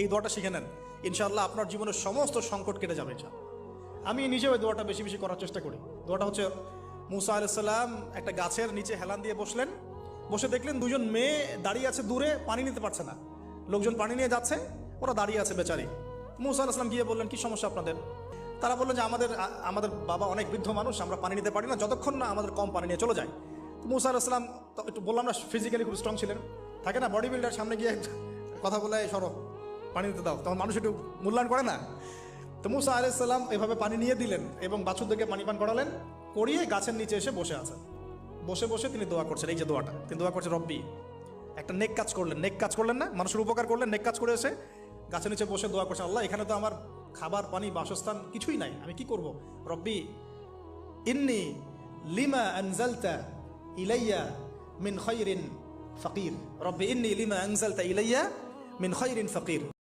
এই দোয়াটা শিখে নেন, ইনশাআল্লাহ আপনার জীবনের সমস্ত সংকট কেটে যাবে। আমি নিজেও এই দোয়াটা বেশি বেশি করার চেষ্টা করি। দোয়াটা হচ্ছে, মুসা আলাইহিস সালাম একটা গাছের নিচে হেলান দিয়ে বসলেন, বসে দেখলেন দুজন মেয়ে দাঁড়িয়ে আছে দূরে, পানি নিতে পারছে না, লোকজন পানি নিয়ে যাচ্ছে, ওরা দাঁড়িয়ে আছে বেচারি। মুসা আলাইহিস সালাম গিয়ে বললেন, কি সমস্যা আপনাদের? তারা বললেন যে আমাদের বাবা অনেক বৃদ্ধ মানুষ, আমরা পানি নিতে পারি না যতক্ষণ না আমাদের কম পানি নিয়ে চলে যায়। তো মুসা আলাইহিস সালাম একটু বললাম না, ফিজিক্যালি খুব স্ট্রং ছিলেন, থাকে না বডি বিল্ডার, সামনে গিয়ে কথা বলে সরো পানি দিতে দাও, তখন মানুষ একটু মূল্যায়ন করে না। তো মুসা আলাইহিস সালাম এভাবে পানি নিয়ে দিলেন এবং বাছুরদেরকে পানি পান করালেন, করিয়ে গাছের নিচে এসে বসে আছেন। বসে বসে তিনি দোয়া করছেন, এই যে দোয়াটা তিনি দোয়া করছেন, রব্বি, একটা নেক কাজ করলেন, নেক কাজ করলেন না, মানুষের উপকার করলেন, নেক কাজ করে এসে গাছের নিচে বসে দোয়া করছেন, আল্লাহ এখানে তো আমার খাবার পানি বাসস্থান কিছুই নাই, আমি কি করব? রব্বি ইন্নি লিমা আনজালতা ইলাইয়া মিন খায়রিন ফাকির, রব্বি ইন্নি লিমা আনজালতা ইলাইয়া মিন খায়রিন ফাকির।